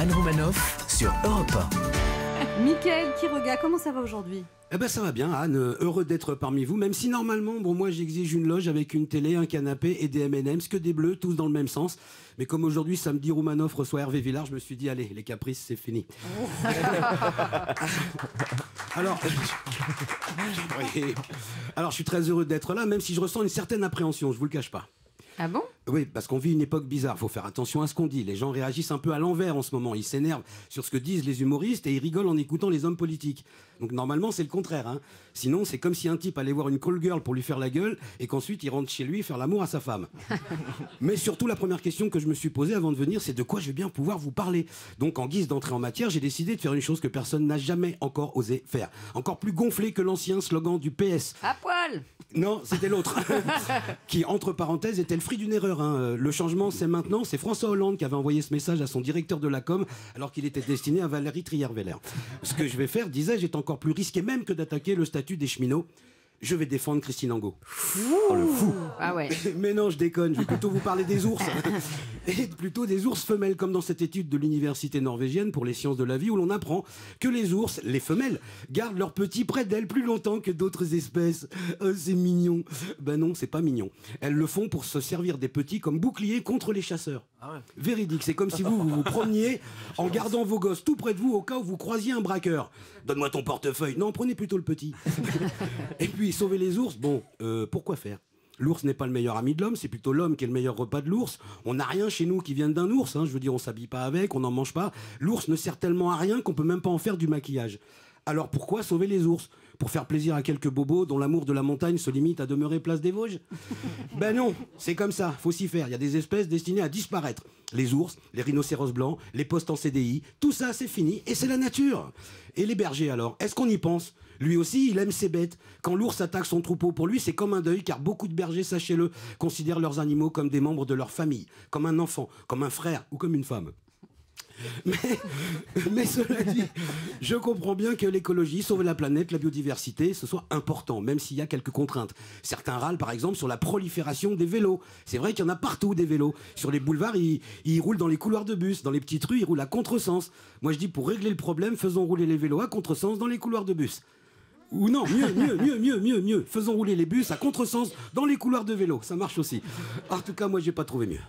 Anne Romanoff sur Europe 1. Mickaël Quiroga, comment ça va aujourd'hui? Eh ben ça va bien Anne, heureux d'être parmi vous, même si normalement, bon moi j'exige une loge avec une télé, un canapé et des M&M's, que des bleus, tous dans le même sens. Mais comme aujourd'hui samedi Roumanoff reçoit Hervé Villard, je me suis dit allez, les caprices c'est fini. Alors, alors je suis très heureux d'être là, même si je ressens une certaine appréhension, je vous le cache pas. Ah bon? Oui, parce qu'on vit une époque bizarre, faut faire attention à ce qu'on dit. Les gens réagissent un peu à l'envers en ce moment, ils s'énervent sur ce que disent les humoristes et ils rigolent en écoutant les hommes politiques. Donc normalement c'est le contraire, hein. Sinon c'est comme si un type allait voir une call girl pour lui faire la gueule et qu'ensuite il rentre chez lui faire l'amour à sa femme. Mais surtout la première question que je me suis posée avant de venir, c'est de quoi je vais bien pouvoir vous parler. Donc en guise d'entrée en matière, j'ai décidé de faire une chose que personne n'a jamais encore osé faire. Encore plus gonflé que l'ancien slogan du PS. À poil! Non, c'était l'autre. Qui, entre parenthèses, était le fruit d'une erreur, hein. Le changement, c'est maintenant. C'est François Hollande qui avait envoyé ce message à son directeur de la com alors qu'il était destiné à Valérie Trierweiler. Ce que je vais faire, disais-je, est encore plus risqué même que d'attaquer le statut des cheminots. Je vais défendre Christine Angot. Oh, le fou! Ah ouais. Mais non, je déconne, je vais plutôt vous parler des ours. Et plutôt des ours femelles, comme dans cette étude de l'université norvégienne pour les sciences de la vie, où l'on apprend que les ours, les femelles, gardent leurs petits près d'elles plus longtemps que d'autres espèces. Oh, c'est mignon. Ben non, c'est pas mignon. Elles le font pour se servir des petits comme boucliers contre les chasseurs. Ah ouais. Véridique, c'est comme si vous vous promeniez en gardant vos gosses tout près de vous au cas où vous croisiez un braqueur. Donne-moi ton portefeuille. Non, prenez plutôt le petit. Et puis, sauver les ours, bon, pourquoi faire? L'ours n'est pas le meilleur ami de l'homme, c'est plutôt l'homme qui est le meilleur repas de l'ours. On n'a rien chez nous qui vienne d'un ours, hein. Je veux dire, on s'habille pas avec, on n'en mange pas. L'ours ne sert tellement à rien qu'on peut même pas en faire du maquillage. Alors pourquoi sauver les ours? Pour faire plaisir à quelques bobos dont l'amour de la montagne se limite à demeurer place des Vosges? Ben non, c'est comme ça, faut s'y faire. Il y a des espèces destinées à disparaître. Les ours, les rhinocéros blancs, les postes en CDI, tout ça c'est fini et c'est la nature. Et les bergers alors, est-ce qu'on y pense? Lui aussi, il aime ses bêtes. Quand l'ours attaque son troupeau, pour lui, c'est comme un deuil, car beaucoup de bergers, sachez-le, considèrent leurs animaux comme des membres de leur famille, comme un enfant, comme un frère ou comme une femme. Mais cela dit, je comprends bien que l'écologie, sauver la planète, la biodiversité, ce soit important, même s'il y a quelques contraintes. Certains râlent par exemple sur la prolifération des vélos. C'est vrai qu'il y en a partout des vélos. Sur les boulevards, ils roulent dans les couloirs de bus. Dans les petites rues, ils roulent à contresens. Moi je dis, pour régler le problème, faisons rouler les vélos à contresens dans les couloirs de bus. Ou non, mieux. Faisons rouler les bus à contresens dans les couloirs de vélo. Ça marche aussi. En tout cas, moi j'ai pas trouvé mieux.